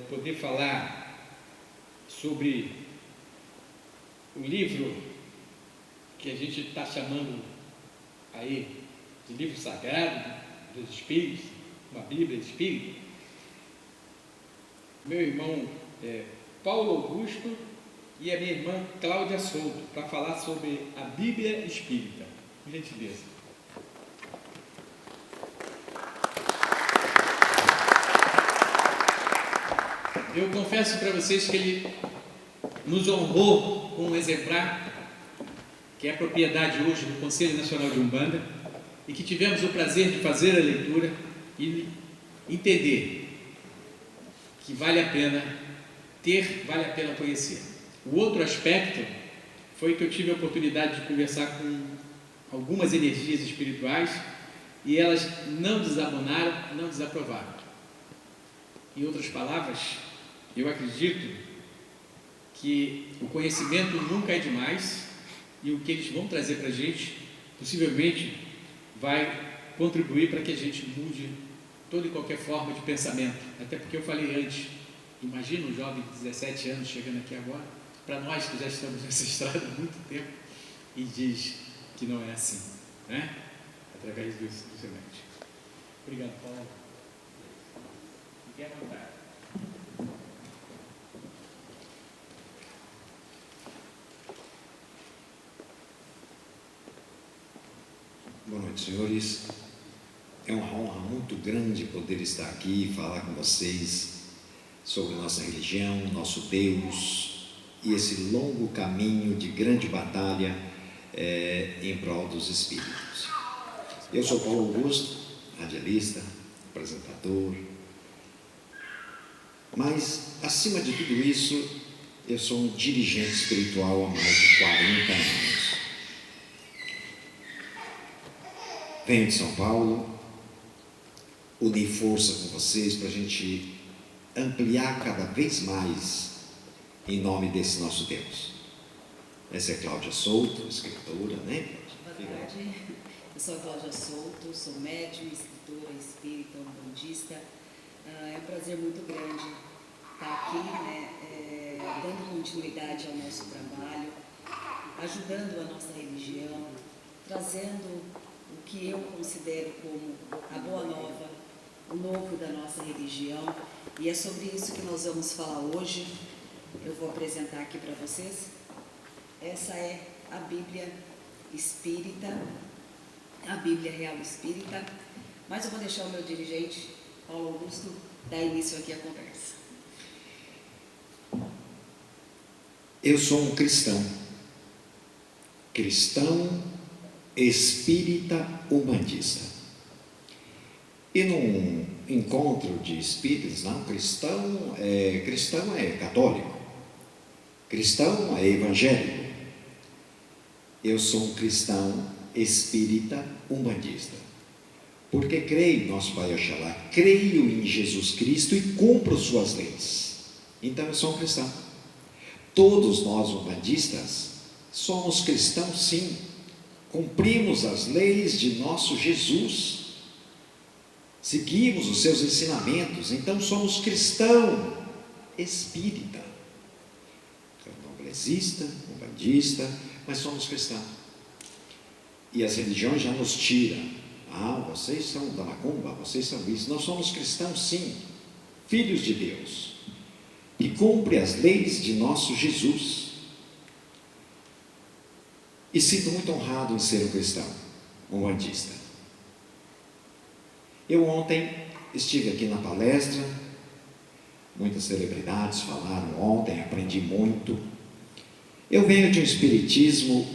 poder falar sobre o livro que a gente está chamando aí de livro sagrado dos Espíritos, uma Bíblia Espírita. Meu irmão Paulo Augusto e a minha irmã Cláudia Souto, para falar sobre a Bíblia Espírita. Por gentileza. Eu confesso para vocês que ele nos honrou com um exemplar que é propriedade hoje do Conselho Nacional de Umbanda e que tivemos o prazer de fazer a leitura e entender que vale a pena ter, vale a pena conhecer. O outro aspecto foi que eu tive a oportunidade de conversar com algumas energias espirituais e elas não desabonaram, não desaprovaram. Em outras palavras, eu acredito que o conhecimento nunca é demais e o que eles vão trazer para a gente, possivelmente, vai contribuir para que a gente mude toda e qualquer forma de pensamento. Até porque eu falei antes, imagina um jovem de 17 anos chegando aqui agora, para nós que já estamos nessa estrada há muito tempo, e diz que não é assim, né? Através do semente. Obrigado, Paulo. Fique à vontade. Boa noite, senhores. É uma honra muito grande poder estar aqui e falar com vocês sobre nossa religião, nosso Deus e esse longo caminho de grande batalha em prol dos espíritos. Eu sou Paulo Augusto, radialista, apresentador, mas, acima de tudo isso, eu sou um dirigente espiritual há mais de 40 anos. Venho de São Paulo, unir força com vocês para a gente ampliar cada vez mais em nome desse nosso Deus. Essa é Cláudia Souto, escritora, né? Boa tarde, eu sou a Cláudia Souto, sou médium, escritora, espírita, umbandista. É um prazer muito grande estar aqui, né, dando continuidade ao nosso trabalho, ajudando a nossa religião, trazendo o que eu considero como a boa nova, o novo da nossa religião, e é sobre isso que nós vamos falar hoje. Eu vou apresentar aqui para vocês. Essa é a Bíblia Espírita, a Bíblia Real Espírita, mas eu vou deixar o meu dirigente, Paulo Augusto, dar início aqui à conversa. Eu sou um cristão espírita umbandista. E num encontro de espíritas, não, cristão é católico, cristão é evangélico. Eu sou um cristão espírita umbandista, porque creio em nosso Pai Oxalá, creio em Jesus Cristo e cumpro suas leis. Então eu sou um cristão. Todos nós umbandistas somos cristãos, sim. Cumprimos as leis de nosso Jesus, seguimos os seus ensinamentos, então somos cristão espírita, candomblessista, umbandista, mas somos cristãos. E as religiões já nos tiram. Vocês são da macumba, vocês são isso. Nós somos cristãos, sim, filhos de Deus, que cumpre as leis de nosso Jesus. E sinto muito honrado em ser um cristão, um umbandista. Eu ontem estive aqui na palestra, muitas celebridades falaram ontem, aprendi muito. Eu venho de um espiritismo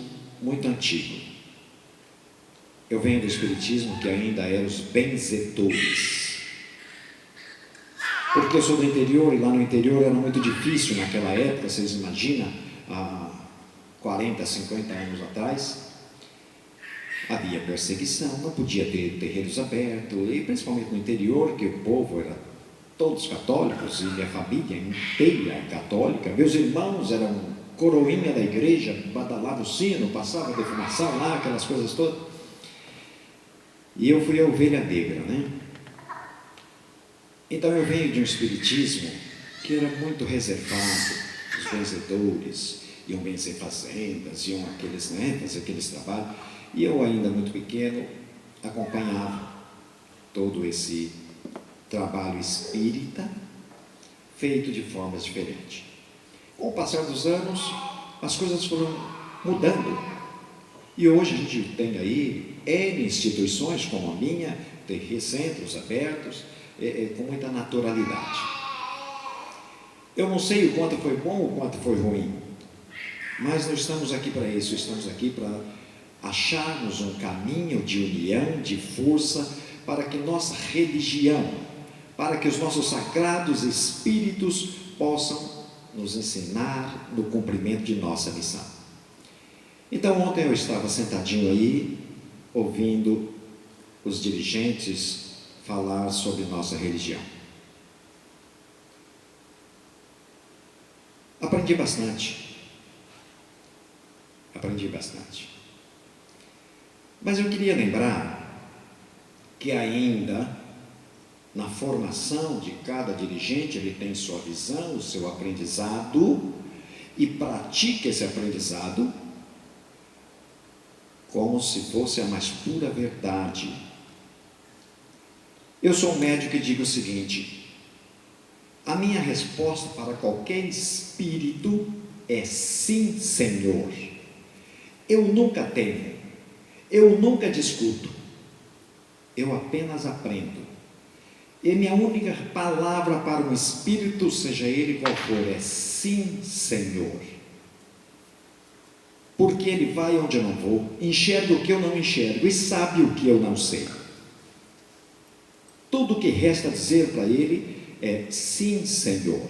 muito antigo. Eu venho do espiritismo que ainda era os benzedores. Porque eu sou do interior, e lá no interior era muito difícil naquela época, vocês imaginam, há 40, 50 anos atrás, havia perseguição, não podia ter terreiros abertos, e principalmente no interior, que o povo era todos católicos, e minha família inteira católica. Meus irmãos eram coroinha da igreja, badalava o sino, passava defumação lá, aquelas coisas todas. E eu fui a ovelha negra, né? Então eu venho de um espiritismo que era muito reservado, os benzedores iam benzer fazendas, iam fazer aqueles trabalhos, e eu ainda muito pequeno acompanhava todo esse trabalho espírita feito de formas diferentes. Com o passar dos anos, as coisas foram mudando, e hoje a gente tem aí N instituições como a minha, tem centros abertos, com muita naturalidade. Eu não sei o quanto foi bom ou o quanto foi ruim, mas nós estamos aqui para isso, estamos aqui para acharmos um caminho de união, de força, para que nossa religião, para que os nossos sagrados espíritos possam nos ensinar no cumprimento de nossa missão. Então ontem eu estava sentadinho aí, ouvindo os dirigentes falar sobre nossa religião. Aprendi bastante. Mas eu queria lembrar que ainda na formação de cada dirigente, ele tem sua visão, o seu aprendizado, e pratica esse aprendizado como se fosse a mais pura verdade. Eu sou um médico e digo o seguinte: a minha resposta para qualquer espírito é sim, Senhor. Eu nunca temo, eu nunca discuto, eu apenas aprendo. E minha única palavra para um espírito, seja ele qual for, é sim, Senhor. Porque ele vai onde eu não vou, enxerga o que eu não enxergo e sabe o que eu não sei. Tudo o que resta dizer para ele é sim, Senhor.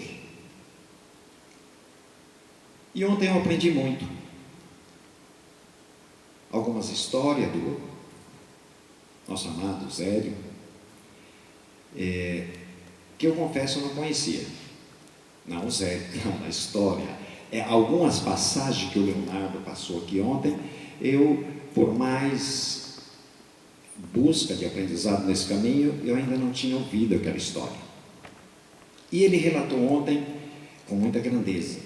E ontem eu aprendi muito. Algumas histórias do nosso amado Zélio, que eu confesso eu não conhecia. Não, o Zélio, não, a história. Algumas passagens que o Leonardo passou aqui ontem, eu, por mais busca de aprendizado nesse caminho, eu ainda não tinha ouvido aquela história. E ele relatou ontem, com muita grandeza,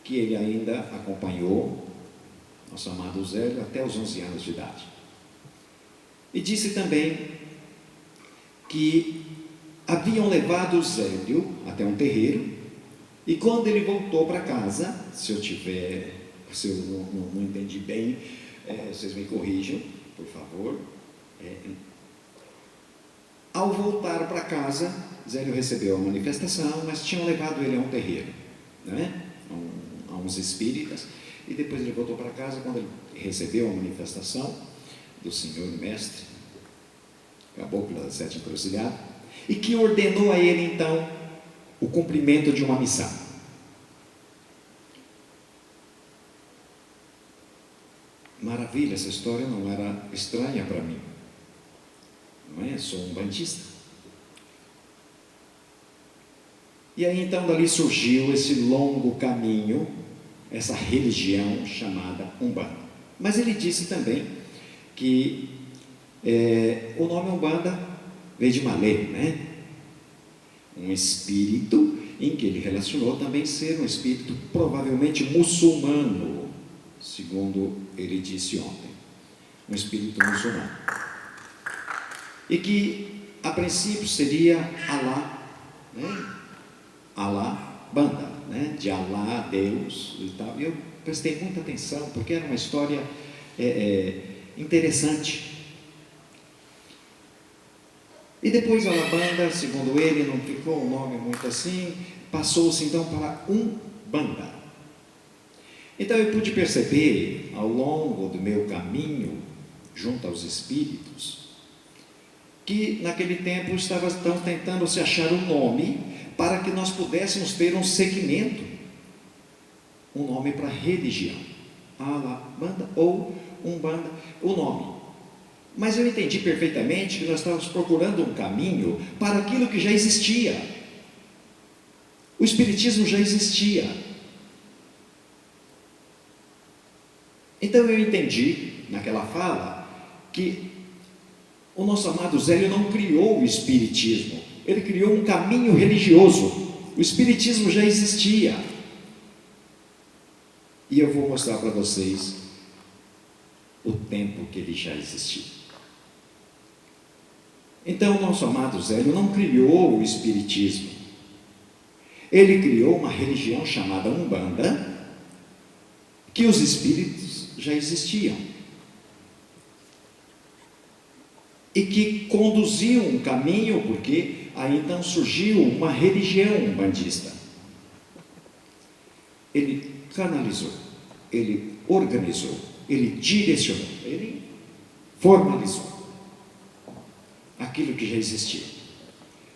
que ele ainda acompanhou nosso amado Zélio até os 11 anos de idade. E disse também que haviam levado o Zélio até um terreiro, e quando ele voltou para casa, se eu não entendi bem, vocês me corrijam, por favor. Ao voltar para casa, Zélio recebeu a manifestação, mas tinham levado ele a um terreiro, né? A uns espíritas, e depois ele voltou para casa. Quando ele recebeu a manifestação do Senhor Mestre, Caboclo das Sete Encruzilhadas, e que ordenou a ele então o cumprimento de uma missão. Maravilha, essa história não era estranha para mim, não é? Sou um bandista. E aí então dali surgiu esse longo caminho, essa religião chamada Umbanda. Mas ele disse também que o nome Umbanda veio de Malê, né? Um espírito em que ele relacionou também ser um espírito provavelmente muçulmano, segundo ele disse ontem, um espírito muçulmano, e que a princípio seria Alá, né? Alá Banda, né? De Alá, Deus e tal. E eu prestei muita atenção porque era uma história interessante. E depois a Banda, segundo ele, não ficou um nome muito assim, passou-se então para Umbanda. Então eu pude perceber ao longo do meu caminho junto aos espíritos que naquele tempo estavam tentando se achar um nome para que nós pudéssemos ter um segmento, um nome para religião, Banda ou Umbanda, o nome. Mas eu entendi perfeitamente que nós estávamos procurando um caminho para aquilo que já existia. O Espiritismo já existia. Então eu entendi, naquela fala, que o nosso amado Zélio não criou o Espiritismo, ele criou um caminho religioso. O espiritismo já existia. E eu vou mostrar para vocês o tempo que ele já existiu. Então, o nosso amado Zélio não criou o espiritismo. Ele criou uma religião chamada Umbanda, que os espíritos já existiam. E que conduziam um caminho, porque aí então surgiu uma religião umbandista. Ele canalizou, ele organizou, ele direcionou, ele formalizou aquilo que já existia.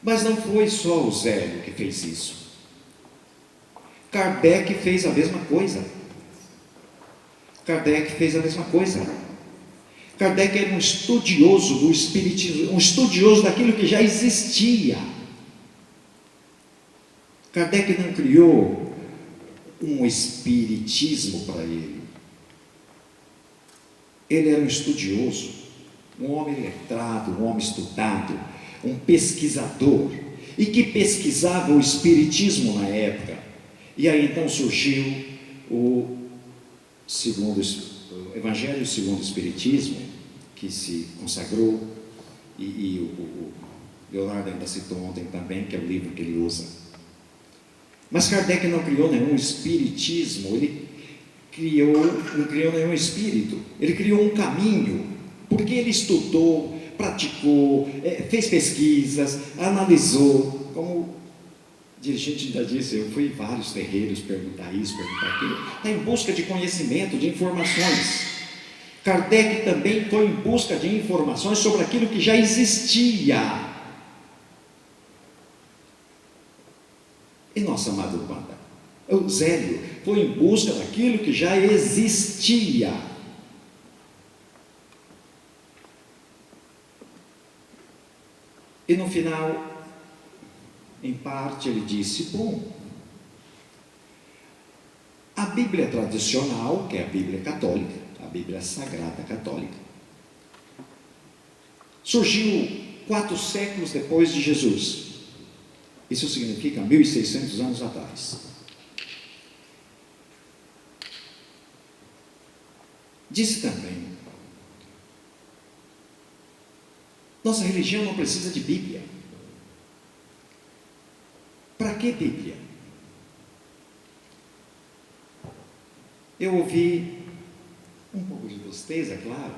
Mas não foi só o Zélio que fez isso. Kardec fez a mesma coisa. Kardec era um estudioso do espiritismo, um estudioso daquilo que já existia. Kardec não criou um espiritismo para ele. Ele era um estudioso, um homem letrado, um homem estudado, um pesquisador, e que pesquisava o espiritismo na época. E aí então surgiu o Evangelho segundo o Espiritismo, que se consagrou, e o Leonardo ainda citou ontem também, que é o livro que ele usa. Mas Kardec não criou nenhum espiritismo, ele não criou nenhum espírito, ele criou um caminho, porque ele estudou, praticou, fez pesquisas, analisou, como o dirigente ainda disse, eu fui em vários terreiros perguntar isso, perguntar aquilo, está em busca de conhecimento, de informações. Kardec também foi em busca de informações sobre aquilo que já existia. E nossa amada Umbanda, o Zélio foi em busca daquilo que já existia. E no final, em parte, ele disse: bom, a Bíblia tradicional, que é a Bíblia católica, a Bíblia Sagrada Católica, surgiu 4 séculos depois de Jesus. Isso significa 1.600 anos atrás. Disse também: nossa religião não precisa de Bíblia. Para que Bíblia? Eu ouvi um pouco de tristeza, claro,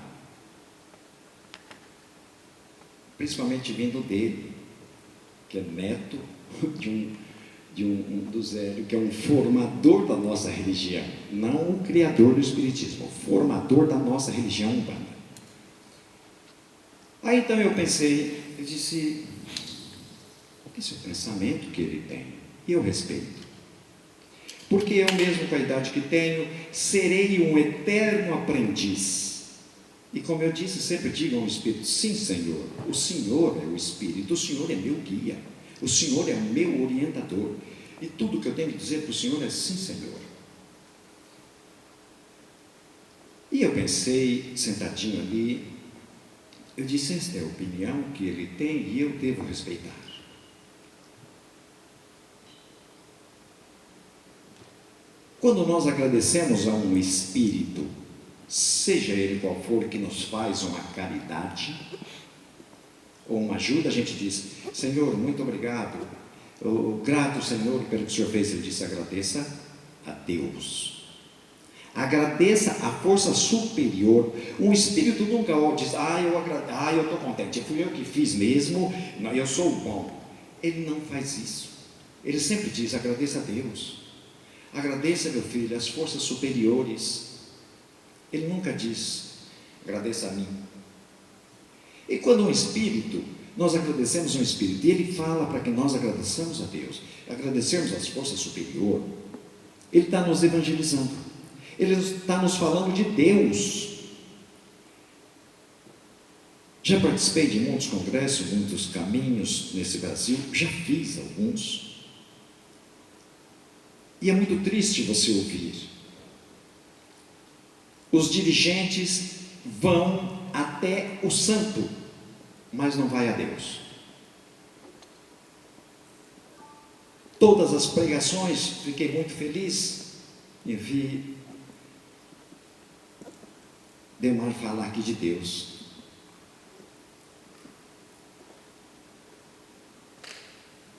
principalmente vindo dele, que é neto do Zélio, que é um formador da nossa religião, não o criador do espiritismo, o formador da nossa religião umbanda. Aí então eu pensei, eu disse: esse é o pensamento que ele tem, e eu respeito, porque eu mesmo, com a idade que tenho, serei um eterno aprendiz. E como eu disse, sempre digo ao Espírito: sim, Senhor, o Senhor é o Espírito, o Senhor é meu guia, o Senhor é o meu orientador, e tudo que eu tenho que dizer para o Senhor é: sim, Senhor. E eu pensei, sentadinho ali, eu disse: esta é a opinião que ele tem e eu devo respeitar. Quando nós agradecemos a um espírito, seja ele qual for, que nos faz uma caridade ou uma ajuda, a gente diz: Senhor, muito obrigado, grato, Senhor, pelo que o Senhor fez. Ele disse: agradeça a Deus, agradeça a força superior. Um espírito nunca diz: eu estou contente, fui eu que fiz mesmo, eu sou o bom. Ele não faz isso. Ele sempre diz: agradeça a Deus, agradeça, meu filho, as forças superiores. Ele nunca diz: agradeça a mim. E quando um espírito, nós agradecemos um espírito, e ele fala para que nós agradeçamos a Deus, agradecemos as forças superiores, ele está nos evangelizando, ele está nos falando de Deus. Já participei de muitos congressos, muitos caminhos nesse Brasil, já fiz alguns, e é muito triste você ouvir: os dirigentes vão até o santo, mas não vai a Deus. todas as pregações, fiquei muito feliz e vi Delmar falar aqui de Deus.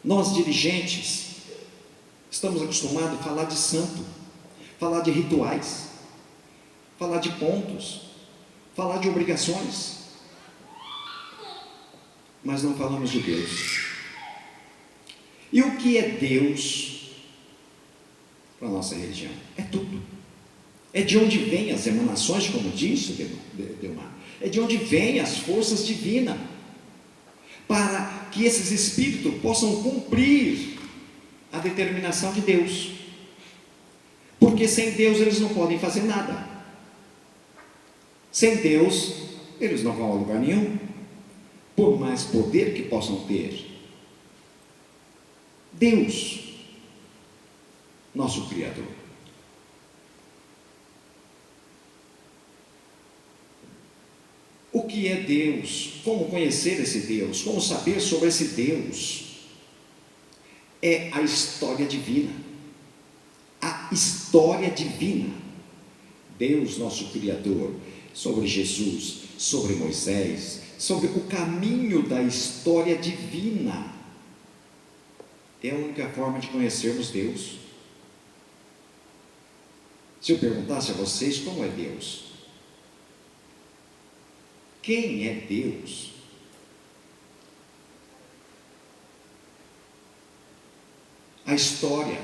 Nós dirigentes estamos acostumados a falar de santo, falar de rituais, falar de pontos, falar de obrigações, mas não falamos de Deus. E o que é Deus para a nossa religião? É tudo. É de onde vêm as emanações, como disse Delmar. É de onde vêm as forças divinas, para que esses espíritos possam cumprir a determinação de Deus. Porque sem Deus eles não podem fazer nada. Sem Deus eles não vão a lugar nenhum, por mais poder que possam ter. Deus, nosso Criador. O que é Deus? Como conhecer esse Deus? Como saber sobre esse Deus? É a história divina. A história divina. Deus, nosso Criador, sobre Jesus, sobre Moisés, sobre o caminho da história divina. É a única forma de conhecermos Deus. Se eu perguntasse a vocês como é Deus, quem é Deus? A história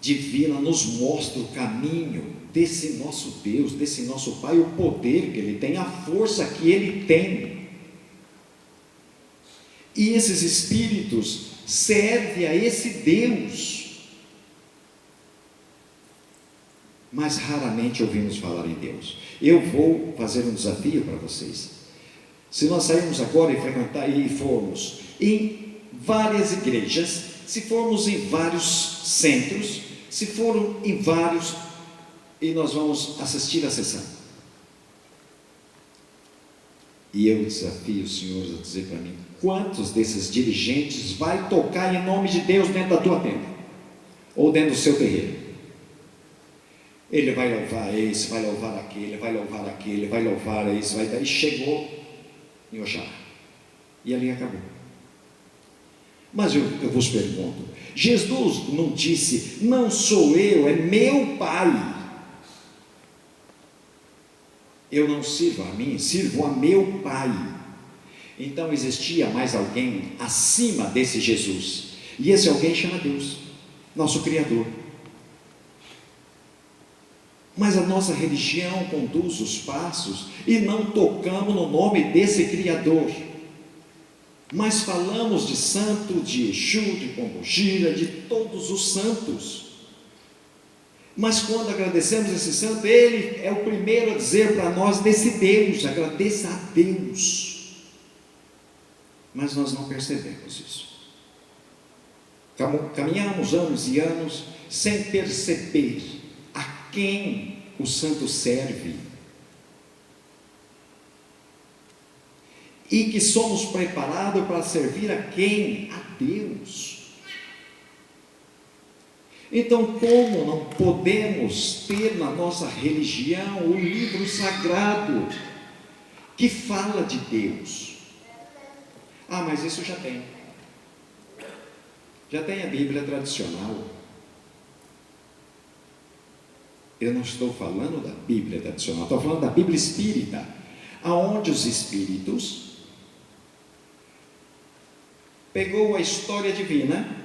divina nos mostra o caminho desse nosso Deus, desse nosso Pai, o poder que Ele tem, a força que Ele tem. E esses espíritos servem a esse Deus, mas raramente ouvimos falar em Deus. Eu vou fazer um desafio para vocês. Se nós sairmos agora e frequentar e formos em várias igrejas, se formos em vários centros, se foram em vários, e nós vamos assistir a sessão. E eu desafio os senhores a dizer para mim, quantos desses dirigentes vai tocar em nome de Deus dentro da tua tenda? Ou dentro do seu terreiro? Ele vai louvar esse, vai louvar aquele, vai louvar aquele, vai louvar esse, vai dar. E chegou em Oxalá. E ali acabou. Mas eu vos pergunto, Jesus não disse, não sou eu, é meu Pai. Eu não sirvo a mim, sirvo a meu Pai. Então existia mais alguém acima desse Jesus. E esse alguém chama Deus, nosso Criador. Mas a nossa religião conduz os passos e não tocamos no nome desse Criador. Mas falamos de santo, de Exu, de Pombogira, de todos os santos. Mas quando agradecemos esse santo, ele é o primeiro a dizer para nós desse Deus, agradeça a Deus. Mas nós não percebemos isso. Caminhamos anos e anos sem perceber a quem o santo serve. E que somos preparados para servir a quem? A Deus. Então, como não podemos ter na nossa religião o livro sagrado que fala de Deus? Ah, mas isso já tem. Já tem a Bíblia tradicional. Eu não estou falando da Bíblia tradicional, estou falando da Bíblia espírita, aonde os espíritos pegou a história divina.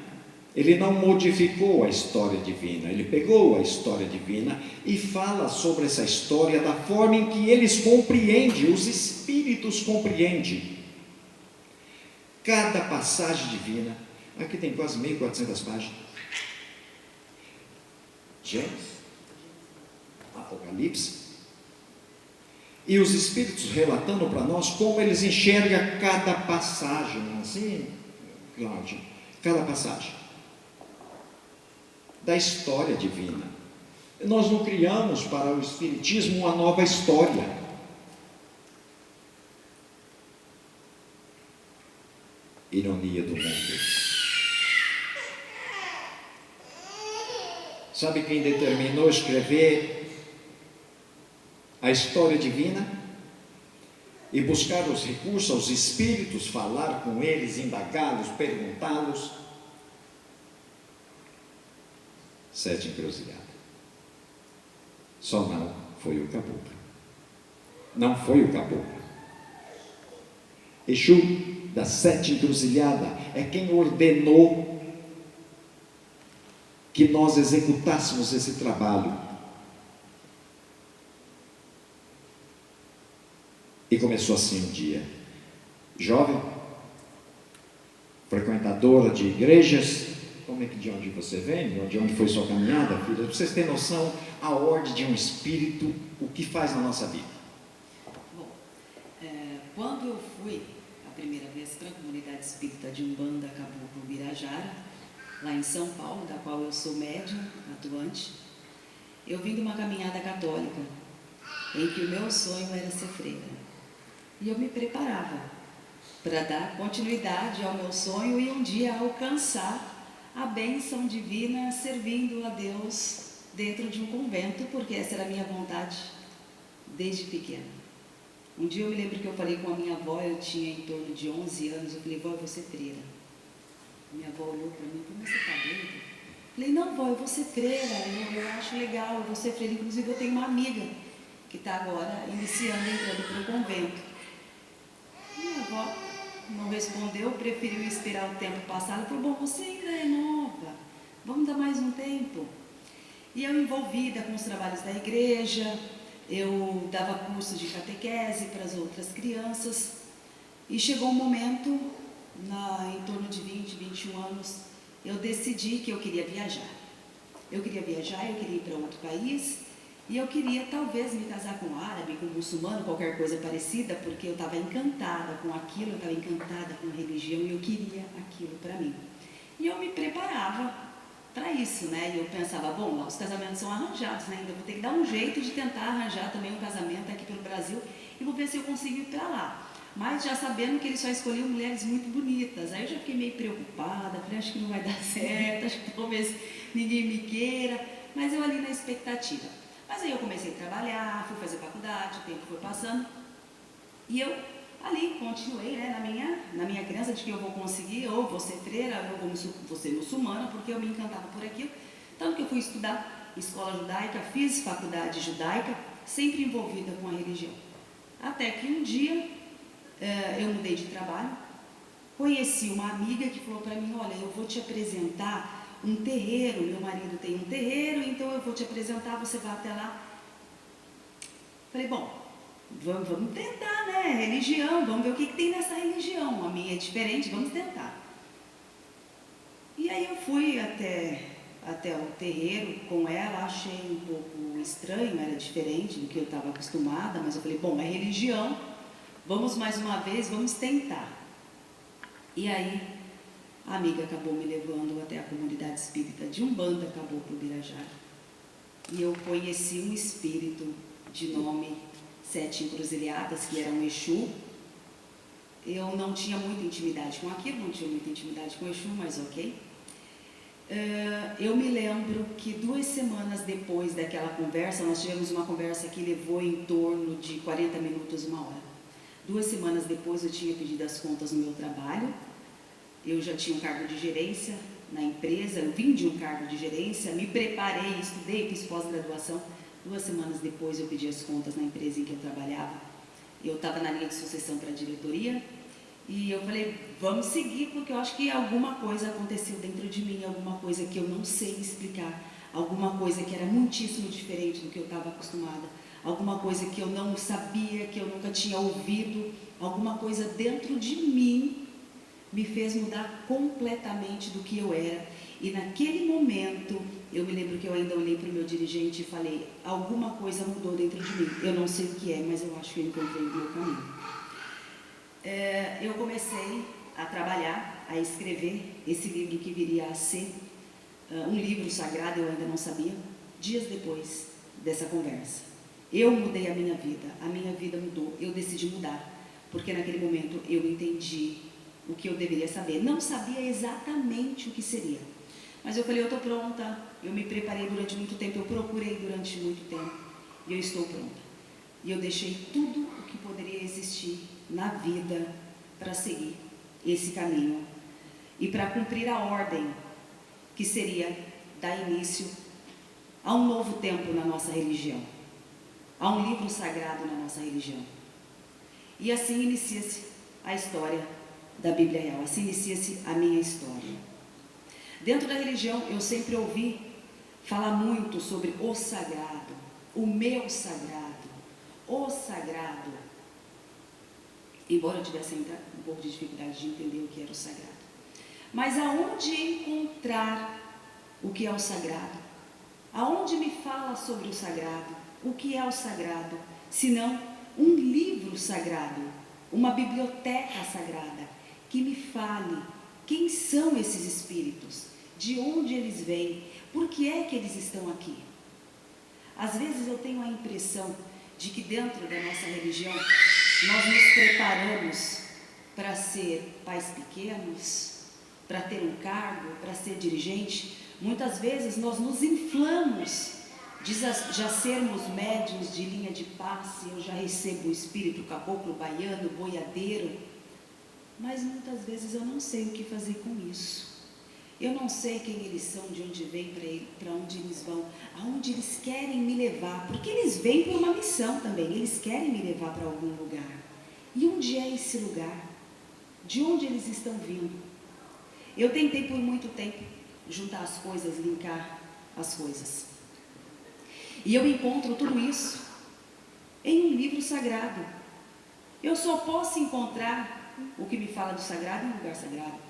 Ele não modificou a história divina, ele pegou a história divina e fala sobre essa história da forma em que eles compreendem, os espíritos compreendem. Cada passagem divina, aqui tem quase 1.400 páginas. Gênesis, Apocalipse, e os espíritos relatando para nós como eles enxergam cada passagem, assim, Cláudio, cada passagem da história divina. Nós não criamos para o espiritismo uma nova história. Ironia do mundo. Sabe quem determinou escrever a história divina? E buscar os recursos aos espíritos, falar com eles, indagá-los, perguntá-los? Sete encruzilhadas. Só não foi o caboclo. Não foi o caboclo. Exu da sete encruzilhada é quem ordenou que nós executássemos esse trabalho. E começou assim um dia. Jovem, frequentadora de igrejas, como é que de onde você vem? De onde foi sua caminhada, filha? Para vocês terem noção, a ordem de um espírito, o que faz na nossa vida. Bom, quando eu fui a primeira vez para a comunidade espírita de Umbanda Caboclo Birajara, lá em São Paulo, da qual eu sou médium atuante, eu vim de uma caminhada católica, em que o meu sonho era ser freira. E eu me preparava para dar continuidade ao meu sonho e um dia alcançar a bênção divina servindo a Deus dentro de um convento, porque essa era a minha vontade desde pequena. Um dia eu me lembro que eu falei com a minha avó, eu tinha em torno de 11 anos, eu falei, vó, eu vou ser freira. Minha avó olhou para mim, como você está doida? Eu falei, não, vó, eu vou ser freira, eu acho legal, eu vou ser freira. Inclusive eu tenho uma amiga que está agora iniciando, entrando para o convento. Minha avó não respondeu, preferiu esperar o tempo passar. Ela falou, bom, você ainda é nova, vamos dar mais um tempo. E eu envolvida com os trabalhos da igreja, eu dava curso de catequese para as outras crianças. E chegou um momento, em torno de 20, 21 anos, eu decidi que eu queria viajar. Eu queria viajar, eu queria ir para outro país. E eu queria talvez me casar com um árabe, com um muçulmano, qualquer coisa parecida, porque eu estava encantada com aquilo, eu estava encantada com a religião e eu queria aquilo para mim. E eu me preparava para isso, né? E eu pensava, bom, lá os casamentos são arranjados, né? Ainda vou ter que dar um jeito de tentar arranjar também um casamento aqui pelo Brasil e vou ver se eu consigo ir para lá. Mas já sabendo que ele só escolheu mulheres muito bonitas, aí eu já fiquei meio preocupada, falei, acho que não vai dar certo, acho que talvez ninguém me queira, mas eu ali na expectativa. Mas aí eu comecei a trabalhar, fui fazer faculdade, o tempo foi passando, e eu ali continuei, né, na minha crença de que eu vou conseguir, ou vou ser freira, ou vou ser muçulmana, porque eu me encantava por aquilo. Tanto que eu fui estudar escola judaica, fiz faculdade judaica, sempre envolvida com a religião. Até que um dia eu mudei de trabalho, conheci uma amiga que falou para mim, olha, eu vou te apresentar um terreiro, meu marido tem um terreiro, então eu vou te apresentar, você vai até lá. Falei, bom, vamos tentar, né, religião, vamos ver o que tem nessa religião, a minha é diferente, vamos tentar. E aí eu fui até o terreiro com ela, achei um pouco estranho, era diferente do que eu estava acostumada, mas eu falei, bom, é religião, vamos mais uma vez, vamos tentar. E aí a amiga acabou me levando até a comunidade espírita de Umbanda Caboclo Birajara. E eu conheci um espírito de nome Sete Encruzilhadas, que era um Exu. Eu não tinha muita intimidade com aquilo, não tinha muita intimidade com o Exu, mas ok. Eu me lembro que 2 semanas depois daquela conversa, nós tivemos uma conversa que levou em torno de 40 minutos, 1 hora. 2 semanas depois eu tinha pedido as contas no meu trabalho. Eu já tinha um cargo de gerência na empresa, eu vim de um cargo de gerência, me preparei, estudei, fiz pós-graduação. 2 semanas depois eu pedi as contas na empresa em que eu trabalhava. Eu estava na linha de sucessão para a diretoria e eu falei, vamos seguir, porque eu acho que alguma coisa aconteceu dentro de mim, alguma coisa que eu não sei explicar, alguma coisa que era muitíssimo diferente do que eu estava acostumada, alguma coisa que eu não sabia, que eu nunca tinha ouvido, alguma coisa dentro de mim me fez mudar completamente do que eu era. E naquele momento, eu me lembro que eu ainda olhei para o meu dirigente e falei, alguma coisa mudou dentro de mim. Eu não sei o que é, mas eu acho que eu encontrei o meu caminho. Eu comecei a trabalhar, a escrever esse livro que viria a ser um livro sagrado, eu ainda não sabia, dias depois dessa conversa. Eu mudei a minha vida mudou, eu decidi mudar, porque naquele momento eu entendi o que eu deveria saber. Não sabia exatamente o que seria, Mas eu falei, eu estou pronta, eu me preparei durante muito tempo, eu procurei durante muito tempo, e eu estou pronta. E eu deixei tudo o que poderia existir na vida para seguir esse caminho e para cumprir a ordem que seria dar início a um novo tempo na nossa religião, a um livro sagrado na nossa religião. E assim inicia-se a história da Bíblia Real, assim inicia-se a minha história. Dentro da religião, eu sempre ouvi falar muito sobre o sagrado, o meu sagrado, o sagrado. Embora eu tivesse ainda um pouco de dificuldade de entender o que era o sagrado. Mas aonde encontrar o que é o sagrado? Aonde me fala sobre o sagrado? O que é o sagrado? Senão um livro sagrado, uma biblioteca sagrada, que me fale quem são esses espíritos, de onde eles vêm, por que é que eles estão aqui. Às vezes eu tenho a impressão de que dentro da nossa religião nós nos preparamos para ser pais pequenos, para ter um cargo, para ser dirigente. Muitas vezes nós nos inflamos de já sermos médiuns de linha de passe, eu já recebo o espírito caboclo, baiano, boiadeiro, mas muitas vezes eu não sei o que fazer com isso. Eu não sei quem eles são, de onde vêm, para onde eles vão, aonde eles querem me levar, porque eles vêm por uma missão também, eles querem me levar para algum lugar. E onde é esse lugar? De onde eles estão vindo? Eu tentei por muito tempo juntar as coisas, linkar as coisas. E eu encontro tudo isso em um livro sagrado. Eu só posso encontrar o que me fala do sagrado em um lugar sagrado.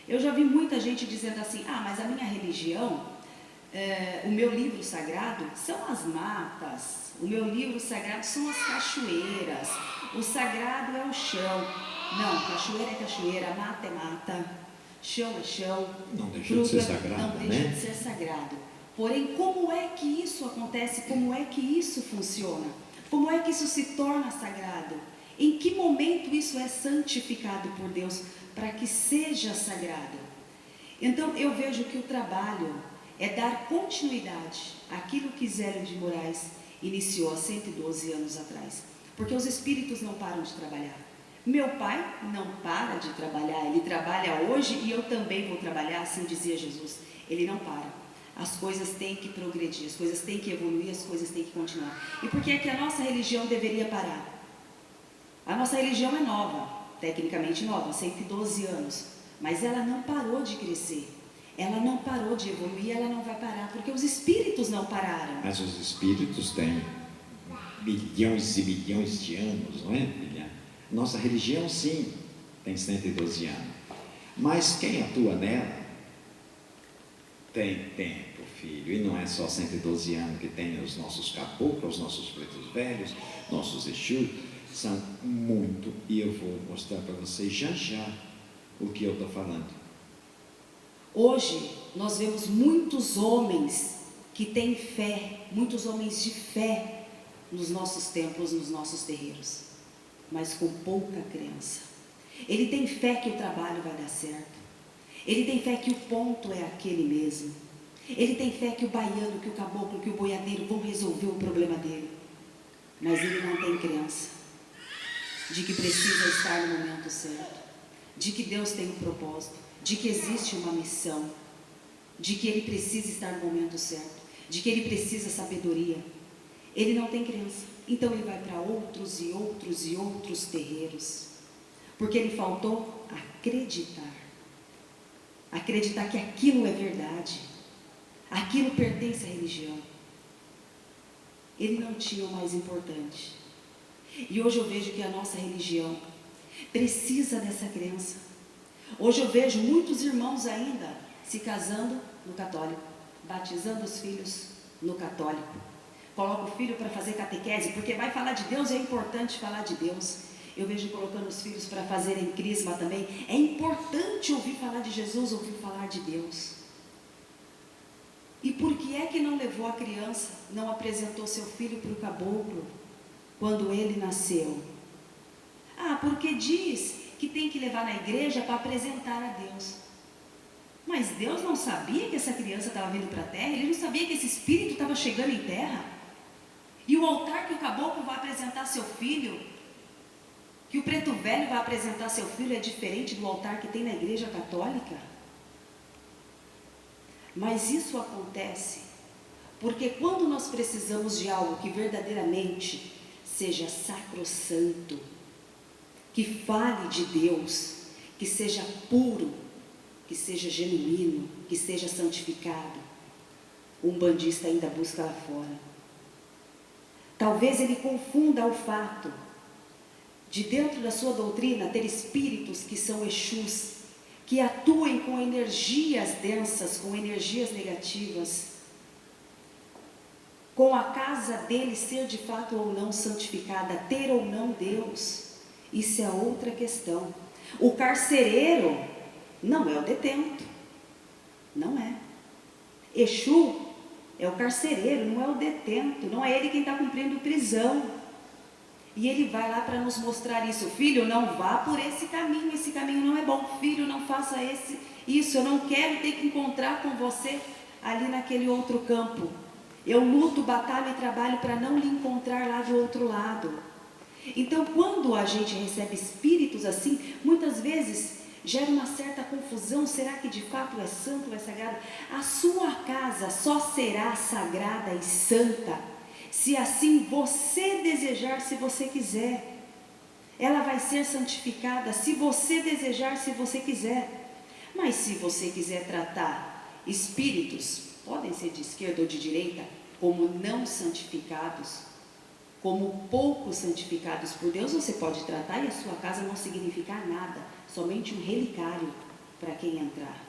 Eu já vi muita gente dizendo assim, mas a minha religião, o meu livro sagrado são as matas, o meu livro sagrado são as cachoeiras, o sagrado é o chão. Não, cachoeira é cachoeira, mata é mata, chão é chão. Não deixa de ser sagrado, não deixa de ser sagrado. Porém, como é que isso acontece? Como é que isso funciona? Como é que isso se torna sagrado? Em que momento isso é santificado por Deus para que seja sagrado? Então, eu vejo que o trabalho é dar continuidade àquilo que Zélio de Moraes iniciou há 112 anos atrás. Porque os espíritos não param de trabalhar. Meu pai não para de trabalhar, ele trabalha hoje e eu também vou trabalhar, assim dizia Jesus. Ele não para. As coisas têm que progredir, as coisas têm que evoluir, as coisas têm que continuar. E por que é que a nossa religião deveria parar? A nossa religião é nova, tecnicamente nova, 112 anos, mas ela não parou de crescer, ela não parou de evoluir, ela não vai parar, porque os espíritos não pararam. Mas os espíritos têm bilhões e bilhões de anos, não é, filha? Nossa religião, sim, tem 112 anos, mas quem atua nela tem tempo, filho, e não é só 112 anos que tem os nossos caboclos, os nossos pretos velhos, nossos Exus, são muito, e eu vou mostrar para vocês já o que eu estou falando. Hoje nós vemos muitos homens que têm fé, muitos homens de fé nos nossos templos, nos nossos terreiros, mas com pouca crença. Ele tem fé que o trabalho vai dar certo, ele tem fé que o ponto é aquele mesmo, ele tem fé que o baiano, que o caboclo, que o boiadeiro vão resolver o problema dele, mas ele não tem crença de que precisa estar no momento certo, de que Deus tem um propósito, de que existe uma missão, de que ele precisa estar no momento certo, de que ele precisa sabedoria. Ele não tem crença, então ele vai para outros e outros e outros terreiros, porque ele faltou acreditar que aquilo é verdade, aquilo pertence à religião. Ele não tinha o mais importante. E hoje eu vejo que a nossa religião precisa dessa crença. Hoje eu vejo muitos irmãos ainda se casando no católico, batizando os filhos no católico. Coloca o filho para fazer catequese, porque vai falar de Deus, é importante falar de Deus. Eu vejo colocando os filhos para fazerem crisma também. É importante ouvir falar de Jesus, ouvir falar de Deus. E por que é que não levou a criança, não apresentou seu filho para o caboclo quando ele nasceu? Porque diz que tem que levar na igreja para apresentar a Deus. Mas Deus não sabia que essa criança estava vindo para a terra? Ele não sabia que esse espírito estava chegando em terra? E o altar que o caboclo vai apresentar seu filho, que o preto velho vai apresentar seu filho, é diferente do altar que tem na igreja católica? Mas isso acontece porque quando nós precisamos de algo que verdadeiramente seja sacrossanto, que fale de Deus, que seja puro, que seja genuíno, que seja santificado, o umbandista ainda busca lá fora. Talvez ele confunda o fato de, dentro da sua doutrina, ter espíritos que são Exus, que atuem com energias densas, com energias negativas, com a casa dele ser de fato ou não santificada, ter ou não Deus. Isso é outra questão. O carcereiro não é o detento, não é. Exu é o carcereiro, não é o detento, não é ele quem está cumprindo prisão. E ele vai lá para nos mostrar isso. Filho, não vá por esse caminho não é bom. Filho, não faça isso, eu não quero ter que encontrar com você ali naquele outro campo. Eu luto, batalho e trabalho para não lhe encontrar lá do outro lado. Então, quando a gente recebe espíritos assim, muitas vezes gera uma certa confusão. Será que de fato é santo, é sagrado? A sua casa só será sagrada e santa se assim você desejar, se você quiser. Ela vai ser santificada se você desejar, se você quiser. Mas se você quiser tratar espíritos, podem ser de esquerda ou de direita, como não santificados, como pouco santificados por Deus, você pode tratar e a sua casa não significar nada, somente um relicário para quem entrar.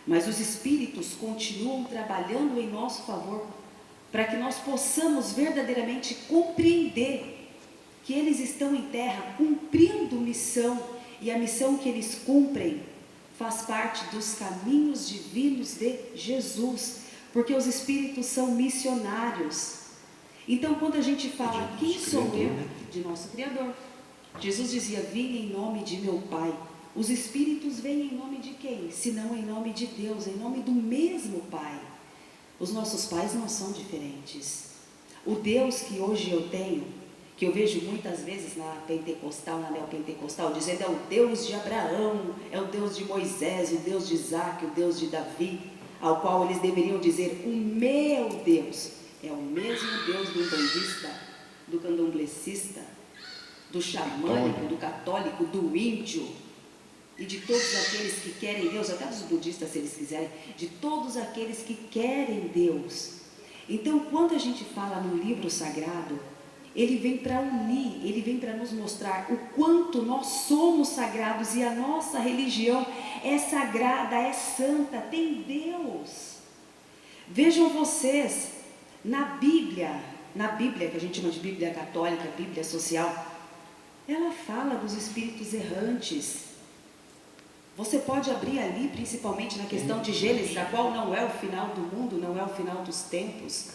Mas os espíritos continuam trabalhando em nosso favor, para que nós possamos verdadeiramente compreender que eles estão em terra cumprindo missão, e a missão que eles cumprem faz parte dos caminhos divinos de Jesus, porque os espíritos são missionários. Então, quando a gente fala, quem sou eu? De nosso Criador. Jesus dizia, vim em nome de meu Pai. Os espíritos vêm em nome de quem? Se não em nome de Deus, em nome do mesmo Pai. Os nossos pais não são diferentes. O Deus que hoje eu tenho, que eu vejo muitas vezes na pentecostal, na neopentecostal, dizendo é o Deus de Abraão, é o Deus de Moisés, o Deus de Isaac, o Deus de Davi, ao qual eles deveriam dizer, o meu Deus. É o mesmo Deus do umbandista, do candomblecista, do xamânico, do católico, do índio, e de todos aqueles que querem Deus, até dos budistas se eles quiserem, de todos aqueles que querem Deus. Então, quando a gente fala no livro sagrado, ele vem para unir, ele vem para nos mostrar o quanto nós somos sagrados e a nossa religião é sagrada, é santa, tem Deus. Vejam vocês, na Bíblia que a gente chama de Bíblia católica, Bíblia social, ela fala dos espíritos errantes. Você pode abrir ali, principalmente na questão de Gênesis, a qual não é o final do mundo, não é o final dos tempos,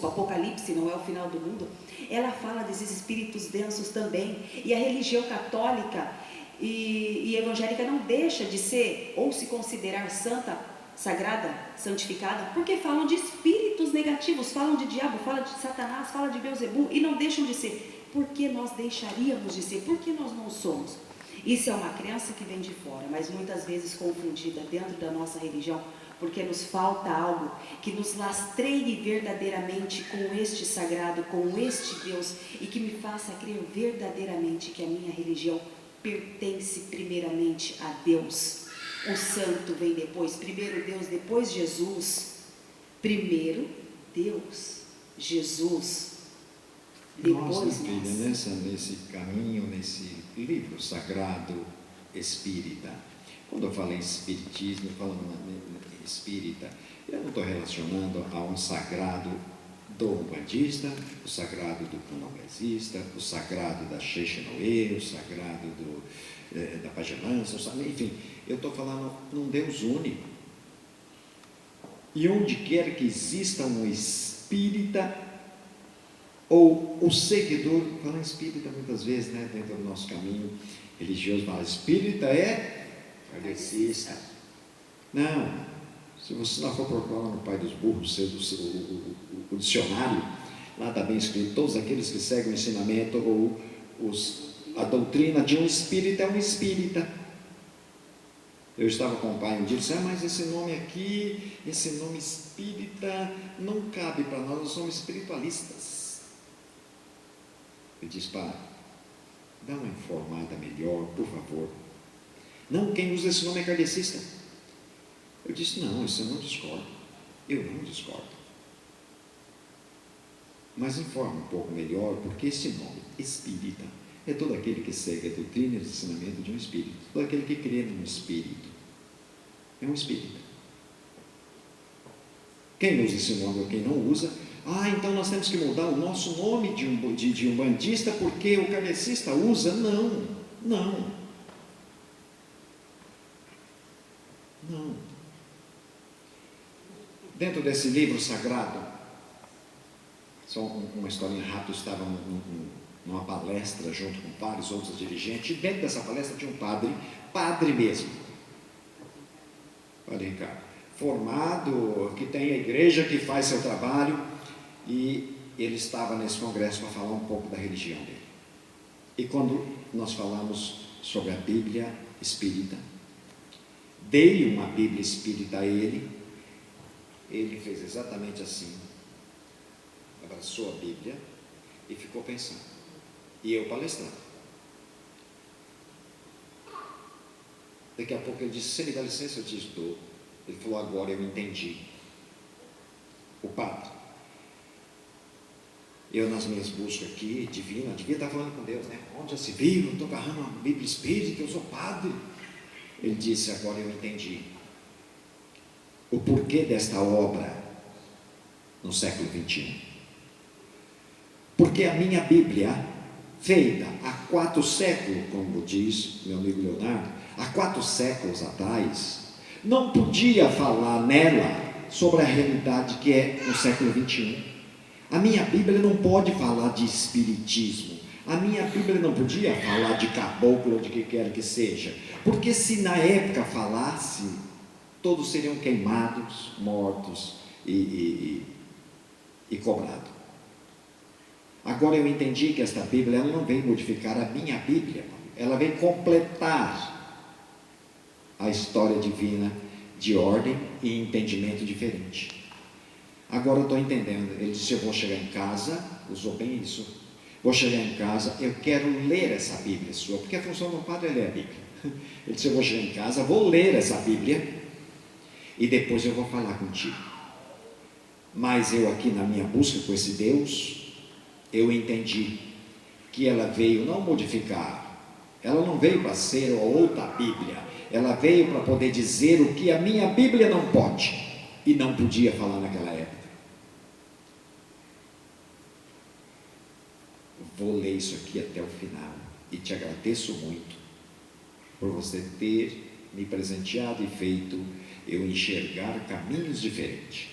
Apocalipse não é o final do mundo. Ela fala desses espíritos densos também, e a religião católica e evangélica não deixa de ser, ou se considerar santa, sagrada, santificada, porque falam de espíritos negativos, falam de diabo, falam de Satanás, falam de Beelzebul, e não deixam de ser. Por que nós deixaríamos de ser? Por que nós não somos? Isso é uma crença que vem de fora, mas muitas vezes confundida dentro da nossa religião, porque nos falta algo que nos lastreie verdadeiramente com este sagrado, com este Deus, e que me faça crer verdadeiramente que a minha religião pertence primeiramente a Deus. O santo vem depois, primeiro Deus, depois Jesus. Primeiro Deus, Jesus, depois nós. Filha, nesse caminho, nesse livro sagrado espírita, quando eu falo em espiritismo, falando em espírita, eu não estou relacionando a um sagrado do umbandista, o sagrado do candomblessista, o sagrado da Xexenoê, o sagrado da pagelança, enfim, eu estou falando num Deus único. E onde quer que exista um espírita, ou o seguidor, fala espírita muitas vezes, né, dentro do nosso caminho religioso, fala espírita é kardecista. Não. Se você não for procurar no Pai dos Burros, o dicionário, lá está bem escrito: todos aqueles que seguem o ensinamento ou a doutrina de um espírita é um espírita. Eu estava com o pai um dia e disse: mas esse nome aqui, esse nome espírita, não cabe para nós somos espiritualistas. Ele disse: pai, dá uma informada melhor, por favor. Não, quem usa esse nome é kardecista. Eu disse: não, isso eu não discordo. Eu não discordo. Mas informe um pouco melhor, porque esse nome, espírita, é todo aquele que segue a doutrina e o ensinamento de um espírito. Todo aquele que crê num espírito. É um espírito. Quem usa esse nome ou quem não usa, então nós temos que mudar o nosso nome de umbandista porque o kardecista usa. Não, não. Não. Dentro desse livro sagrado, só uma historinha rápida, eu estava numa palestra junto com vários outros dirigentes, e dentro dessa palestra tinha um padre mesmo, Padre Ricardo, formado, que tem a igreja, que faz seu trabalho, e ele estava nesse congresso para falar um pouco da religião dele. E quando nós falamos sobre a Bíblia espírita, dei uma Bíblia espírita a ele fez exatamente assim, abraçou a Bíblia e ficou pensando, e eu palestrando. Daqui a pouco ele disse: você me dá licença? Eu disse: dou. Ele falou: agora eu entendi. O padre, eu nas minhas buscas aqui, devia estar falando com Deus, né? Onde já se viu, eu estou agarrando uma Bíblia espírita, eu sou padre. Ele disse: agora eu entendi o porquê desta obra no século XXI. Porque a minha Bíblia, feita há 4 séculos, como diz meu amigo Leonardo, há 4 séculos atrás, não podia falar nela sobre a realidade que é no século XXI. A minha Bíblia não pode falar de espiritismo. A minha Bíblia não podia falar de caboclo ou de que quer que seja. Porque se na época falasse, todos seriam queimados, mortos e cobrados. Agora eu entendi que esta Bíblia, ela não veio modificar a minha Bíblia, ela veio completar a história divina de ordem e entendimento diferente. Agora eu estou entendendo. Ele disse: eu vou chegar em casa, usou bem isso, vou chegar em casa, eu quero ler essa Bíblia sua, porque a função do padre é ler a Bíblia. Ele disse: eu vou chegar em casa, vou ler essa Bíblia e depois eu vou falar contigo. Mas eu aqui na minha busca com esse Deus, eu entendi que ela veio não modificar, ela não veio para ser outra Bíblia, ela veio para poder dizer o que a minha Bíblia não pode e não podia falar naquela época. Vou ler isso aqui até o final e te agradeço muito por você ter me presenteado e feito eu enxergar caminhos diferentes.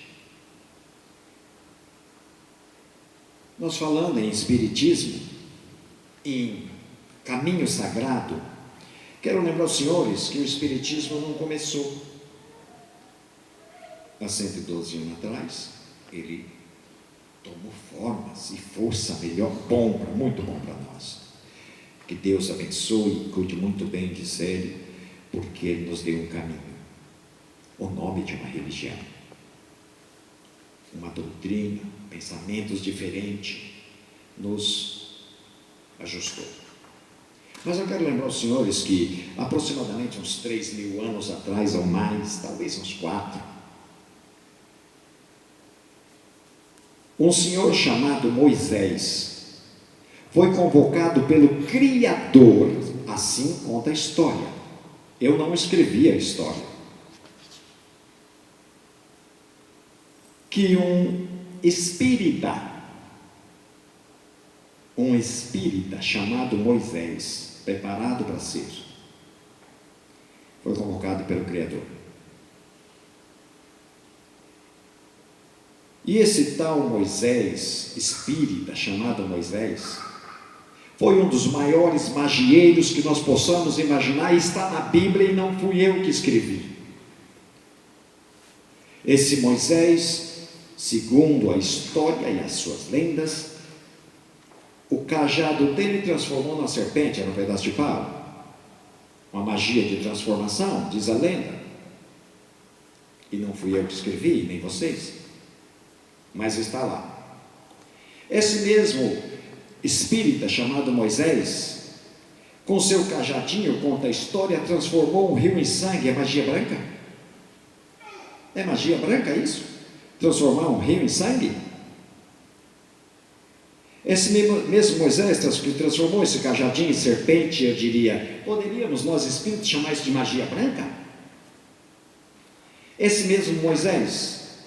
Nós falando em espiritismo, em caminho sagrado, quero lembrar aos senhores que o espiritismo não começou há 112 anos atrás. Ele tomou formas e força melhor, muito bom para nós. Que Deus abençoe e cuide muito bem de Célio, porque Ele nos deu um caminho, o nome de uma religião, uma doutrina, pensamentos diferentes, nos ajustou. Mas eu quero lembrar aos senhores que aproximadamente uns 3.000 anos atrás ou mais, talvez uns 4, um senhor chamado Moisés foi convocado pelo Criador, assim conta a história. Eu não escrevi a história. Que um espírita chamado Moisés, preparado para ser, foi convocado pelo Criador. E esse tal Moisés, espírita chamado Moisés, foi um dos maiores magieiros que nós possamos imaginar, e está na Bíblia e não fui eu que escrevi. Esse Moisés, segundo a história e as suas lendas, o cajado dele transformou numa serpente, era um pedaço de pau. Uma magia de transformação, diz a lenda. E não fui eu que escrevi, nem vocês, mas está lá. Esse mesmo espírita chamado Moisés, com seu cajadinho, conta a história, transformou um rio em sangue. É magia branca? É magia branca isso? Transformar um rio em sangue? Esse mesmo Moisés que transformou esse cajadinho em serpente, eu diria, poderíamos nós espíritos chamar isso de magia branca? Esse mesmo Moisés,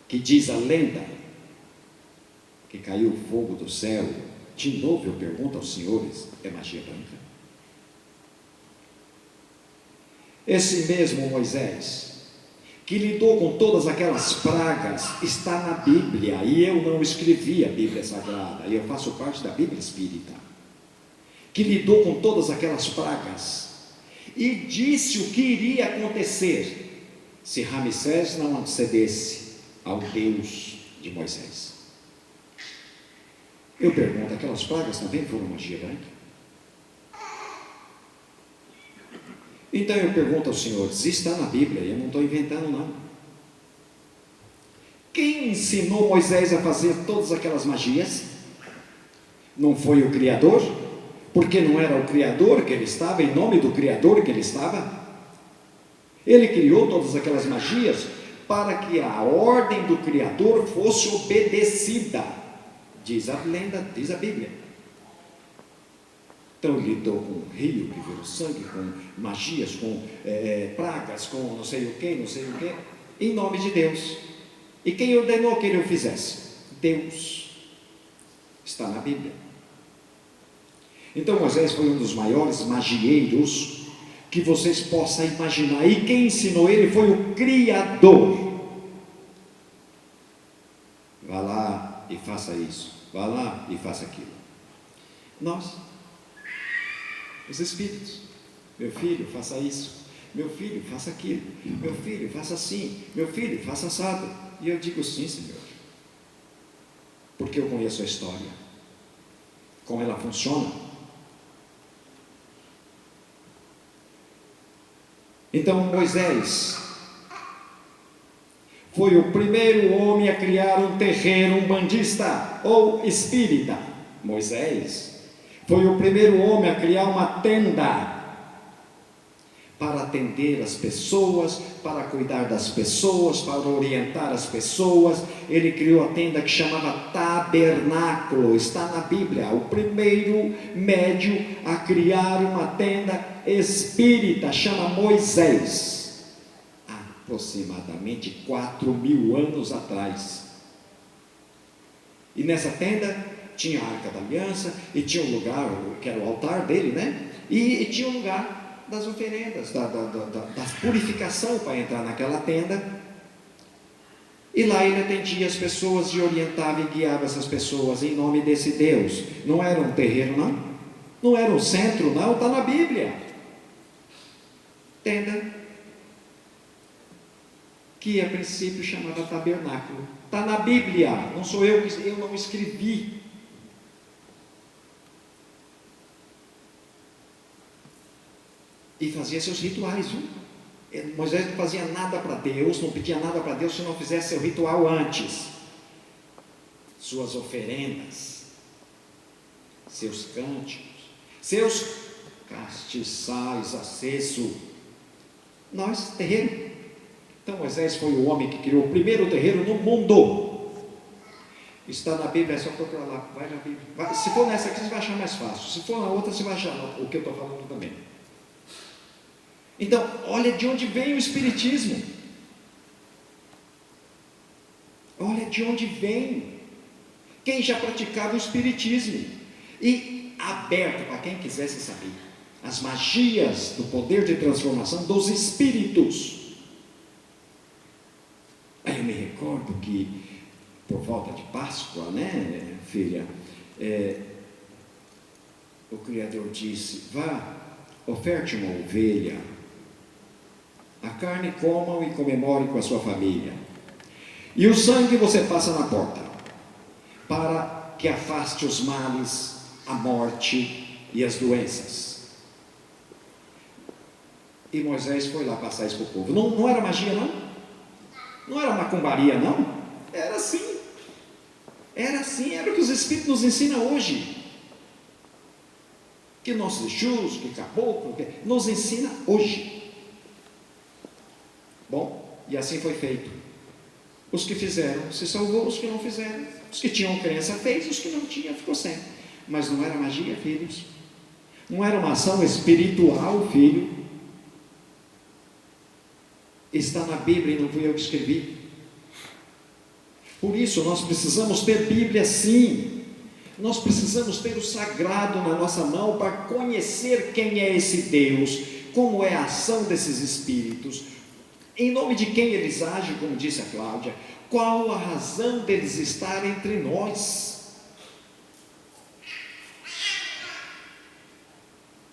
que diz a lenda, que caiu fogo do céu, de novo eu pergunto aos senhores, é magia branca? Esse mesmo Moisés, que lidou com todas aquelas pragas, está na Bíblia, e eu não escrevi a Bíblia Sagrada, eu faço parte da Bíblia Espírita, que lidou com todas aquelas pragas, e disse o que iria acontecer, se Ramsés não cedesse ao Deus de Moisés. Eu pergunto, aquelas pragas também foram magia branca? Então eu pergunto aos senhores, está na Bíblia, eu não estou inventando não. Quem ensinou Moisés a fazer todas aquelas magias? Não foi o Criador? Porque não era o Criador que ele estava, em nome do Criador que ele estava? Ele criou todas aquelas magias para que a ordem do Criador fosse obedecida, diz a lenda, diz a Bíblia. Então ele lidou com o rio que virou sangue, com magias, com pragas, com não sei o que, em nome de Deus. E quem ordenou que ele o fizesse? Deus. Está na Bíblia. Então Moisés foi um dos maiores magieiros que vocês possam imaginar. E quem ensinou ele foi o Criador. Vá lá e faça isso. Vá lá e faça aquilo. Nós, os espíritos, meu filho, faça isso, meu filho, faça aquilo, meu filho, faça assim, meu filho, faça assado. E eu digo sim, Senhor, porque eu conheço a história, como ela funciona. Então Moisés foi o primeiro homem a criar um terreiro umbandista ou espírita. Moisés foi o primeiro homem a criar uma tenda para atender as pessoas, para cuidar das pessoas, para orientar as pessoas. Ele criou a tenda que chamava tabernáculo, está na Bíblia, o primeiro médio a criar uma tenda espírita, chama Moisés, aproximadamente 4.000 anos atrás. E nessa tenda tinha a Arca da Aliança, e tinha um lugar, que era o altar dele, né? E tinha um lugar das oferendas, da purificação para entrar naquela tenda. E lá ele atendia as pessoas e orientava e guiava essas pessoas em nome desse Deus. Não era um terreiro não, não era um centro não, está na Bíblia. Tenda, que a princípio chamava tabernáculo, está na Bíblia, não sou eu não escrevi. E fazia seus rituais, viu? Moisés não fazia nada para Deus, não pedia nada para Deus se não fizesse seu ritual antes. Suas oferendas, seus cânticos, seus castiçais aceso. Nós, terreiro. Então Moisés foi o homem que criou o primeiro terreiro no mundo. Está na Bíblia, é só procurar lá, vai na Bíblia. Se for nessa aqui, você vai achar mais fácil. Se for na outra, você vai achar o que eu estou falando também. Então, olha de onde vem o Espiritismo. Olha de onde vem. Quem já praticava o Espiritismo. E aberto para quem quisesse saber. As magias do poder de transformação dos espíritos. Aí eu me recordo que, por volta de Páscoa, né, filha, o Criador disse, vá, oferte uma ovelha A carne comam e comemorem com a sua família. E o sangue você passa na porta, para que afaste os males, a morte e as doenças. E Moisés foi lá passar isso para o povo. Não era magia, não? Não era macumbaria, não? Era assim. Era assim, era o que os Espíritos nos ensinam hoje. Que nossos Exus, que caboclo, que nos ensina hoje. Bom, e assim foi feito. Os que fizeram se salvou, os que não fizeram. Os que tinham crença fez, os que não tinham ficou sem. Mas não era magia, filhos. Não era uma ação espiritual, filho. Está na Bíblia e não fui eu que escrevi. Por isso nós precisamos ter Bíblia sim. Nós precisamos ter o sagrado na nossa mão para conhecer quem é esse Deus, como é a ação desses Espíritos, em nome de quem eles agem, como disse a Cláudia, qual a razão deles estar entre nós.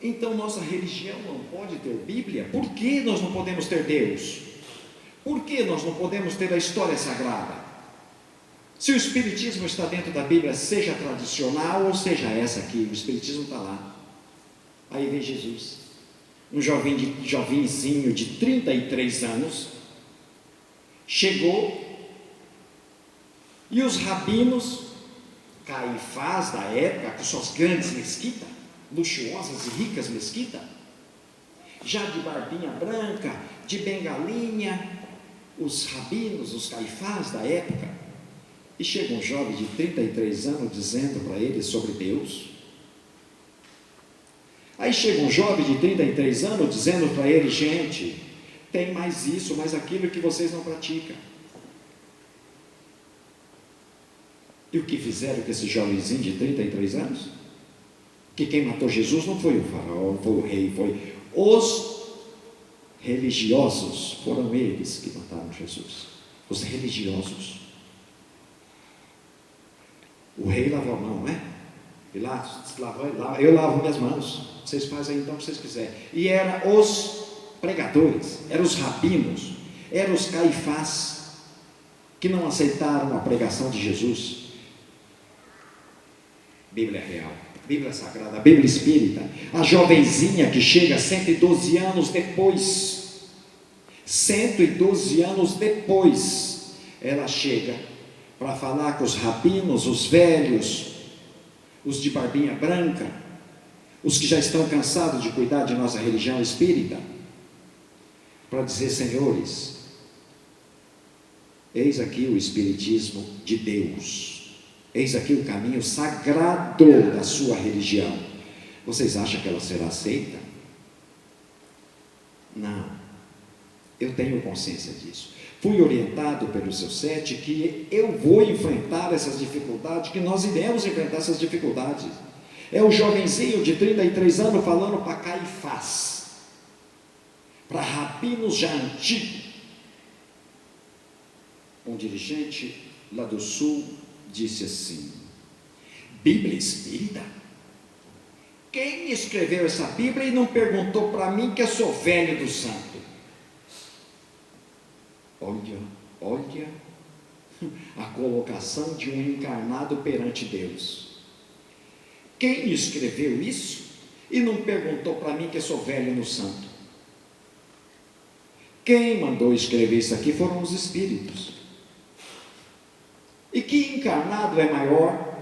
Então nossa religião não pode ter Bíblia? Por que nós não podemos ter Deus? Por que nós não podemos ter a história sagrada? Se o Espiritismo está dentro da Bíblia, seja tradicional ou seja essa aqui, o Espiritismo está lá. Aí vem Jesus, um jovenzinho de 33 anos, chegou, e os rabinos, Caifás da época, com suas grandes mesquitas, luxuosas e ricas mesquitas, já de barbinha branca, de bengalinha, os rabinos, os Caifás da época, e chega um jovem de 33 anos dizendo para ele sobre Deus. Aí chega um jovem de 33 anos dizendo para ele: gente, tem mais isso, mais aquilo que vocês não praticam. E o que fizeram com esse jovenzinho de 33 anos? Que quem matou Jesus não foi o faraó, não foi o rei, foi os religiosos. Foram eles que mataram Jesus. Os religiosos. O rei lavou a mão, não é? Pilatos, eu lavo minhas mãos. Vocês fazem então o que vocês quiserem. E eram os pregadores, eram os rabinos, eram os Caifás, que não aceitaram a pregação de Jesus. Bíblia real, Bíblia sagrada, a Bíblia espírita. A jovenzinha que chega 112 anos depois, 112 anos depois, ela chega para falar com os rabinos, os velhos, os de barbinha branca, os que já estão cansados de cuidar de nossa religião espírita, para dizer: senhores, eis aqui o Espiritismo de Deus, eis aqui o caminho sagrado da sua religião. Vocês acham que ela será aceita? Não, eu tenho consciência disso. Fui orientado pelo seu Sete que eu vou enfrentar essas dificuldades, que nós iremos enfrentar essas dificuldades. É o jovenzinho de 33 anos falando para Caifás, para rabinos já antigos. Um dirigente lá do sul disse assim: Bíblia espírita? Quem escreveu essa Bíblia e não perguntou para mim, que eu sou velho do santo? Olha a colocação de um encarnado perante Deus. Quem escreveu isso e não perguntou para mim, que eu sou velho no santo? Quem mandou escrever isso aqui foram os Espíritos. E que encarnado é maior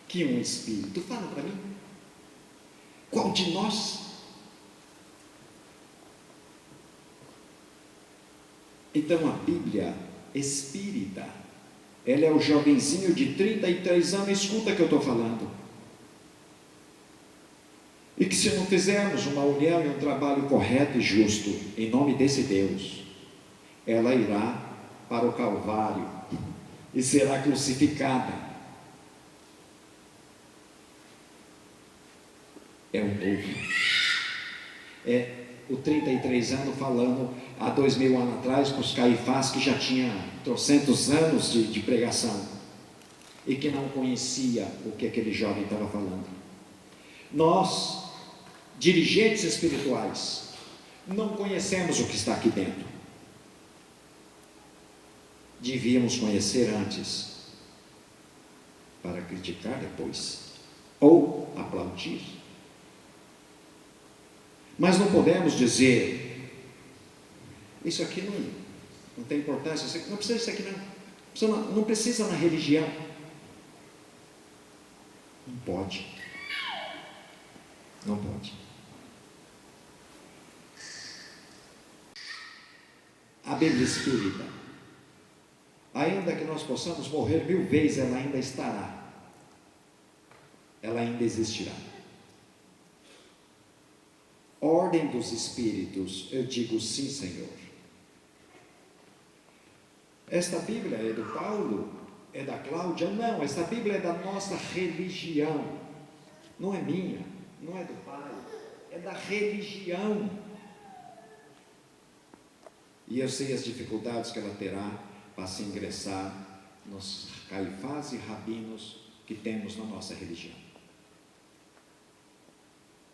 que um Espírito? Fala para mim. Qual de nós? Então a Bíblia espírita, ela é o jovenzinho de 33 anos, escuta o que eu estou falando. E que se não fizermos uma união e um trabalho correto e justo, em nome desse Deus, ela irá para o Calvário e será crucificada. É um novo. É o 33 anos falando há 2000 anos atrás para os Caifás, que já tinha trocentos anos de pregação e que não conhecia o que aquele jovem estava falando. Nós, dirigentes espirituais, Não conhecemos o que está aqui dentro. Devíamos conhecer antes, para criticar depois, ou aplaudir. Mas não podemos dizer, isso aqui não tem importância, isso aqui, não precisa disso aqui não precisa na religião. Não pode. Não pode. A Bíblia Espírita, ainda que nós possamos morrer 1000 vezes, ela ainda estará. Ela ainda existirá. Ordem dos Espíritos, eu digo sim, Senhor. Esta Bíblia é do Paulo? É da Cláudia? Não, esta Bíblia é da nossa religião. Não é minha, não é do Pai, é da religião. E eu sei as dificuldades que ela terá para se ingressar nos caifás e rabinos que temos na nossa religião.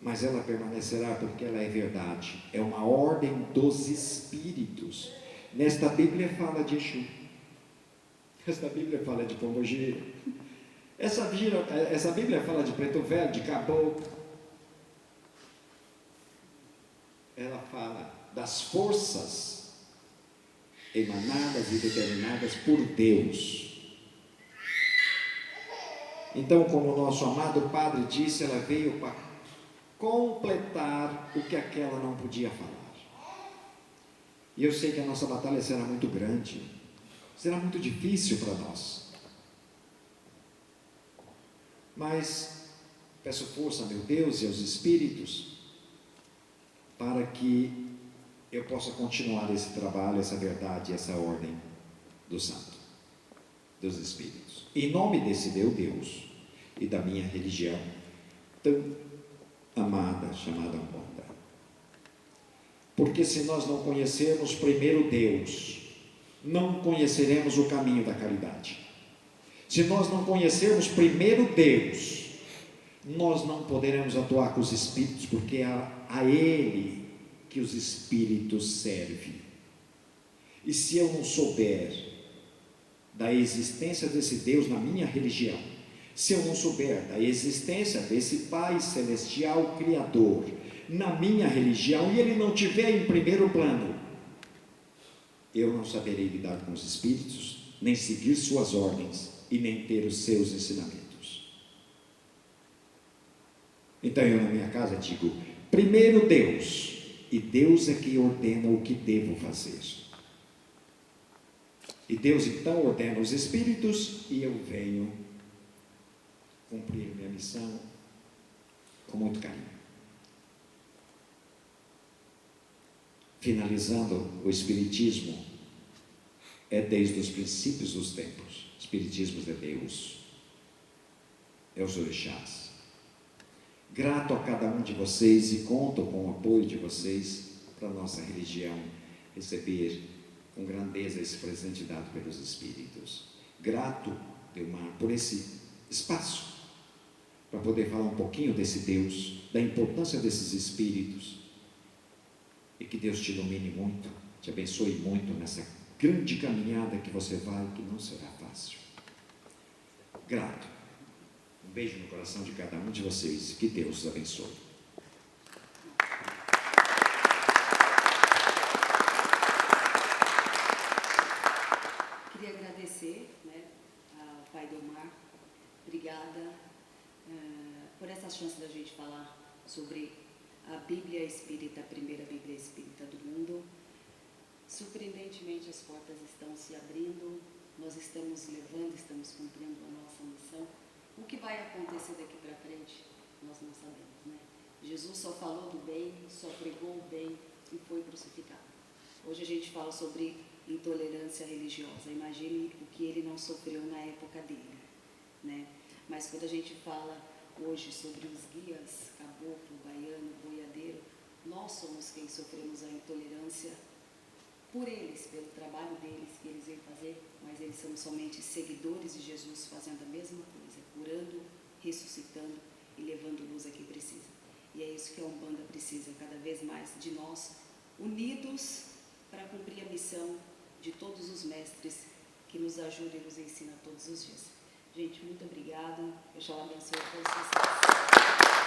Mas ela permanecerá porque ela é verdade. É uma ordem dos Espíritos. Nesta Bíblia fala de Exu. Esta Bíblia fala de Pombogira. Essa Bíblia fala de Preto Velho, de Caboclo. Ela fala das forças emanadas e determinadas por Deus. Então, como o nosso amado Padre disse, ela veio para completar o que aquela não podia falar. E eu sei que a nossa batalha será muito grande, será muito difícil para nós. Mas peço força a meu Deus e aos Espíritos para que eu possa continuar esse trabalho, essa verdade, essa ordem do Santo, dos Espíritos. Em nome desse meu Deus e da minha religião tão amada, chamada Umbanda. Porque se nós não conhecermos primeiro Deus, não conheceremos o caminho da caridade. Se nós não conhecermos primeiro Deus, nós não poderemos atuar com os Espíritos, porque é a Ele que os Espíritos servem. E se eu não souber da existência desse Deus na minha religião, se eu não souber da existência desse Pai Celestial Criador na minha religião, e Ele não tiver em primeiro plano, eu não saberei lidar com os Espíritos, nem seguir suas ordens, e nem ter os seus ensinamentos. Então eu na minha casa digo, primeiro Deus, e Deus é que ordena o que devo fazer. E Deus então ordena os Espíritos, e eu venho cumprir minha missão com muito carinho. Finalizando, o Espiritismo é desde os princípios dos tempos. O Espiritismo é Deus, é os orixás. Grato a cada um de vocês e conto com o apoio de vocês para a nossa religião receber com grandeza esse presente dado pelos Espíritos. Grato, Delmar, por esse espaço para poder falar um pouquinho desse Deus, da importância desses Espíritos, e que Deus te ilumine muito, te abençoe muito nessa grande caminhada que você vai, que não será fácil. Grato. Um beijo no coração de cada um de vocês, que Deus os abençoe. Queria agradecer, ao Pai Delmar. Obrigada por essa chance da gente falar sobre a Bíblia Espírita, a primeira Bíblia Espírita do mundo. Surpreendentemente, as portas estão se abrindo, nós estamos levando, estamos cumprindo a nossa missão. O que vai acontecer daqui para frente, nós não sabemos, né? Jesus só falou do bem, só pregou o bem e foi crucificado. Hoje a gente fala sobre intolerância religiosa. Imagine o que ele não sofreu na época dele, né? Mas quando a gente fala hoje sobre os guias, caboclo, baiano, boiadeiro, nós somos quem sofremos a intolerância por eles, pelo trabalho deles que eles vêm fazer, mas eles são somente seguidores de Jesus fazendo a mesma coisa, curando, ressuscitando e levando luz a quem precisa. E é isso que a Umbanda precisa, cada vez mais de nós, unidos para cumprir a missão de todos os mestres que nos ajudam e nos ensinam todos os dias. Gente, muito obrigado. Oxalá abençoe todos vocês.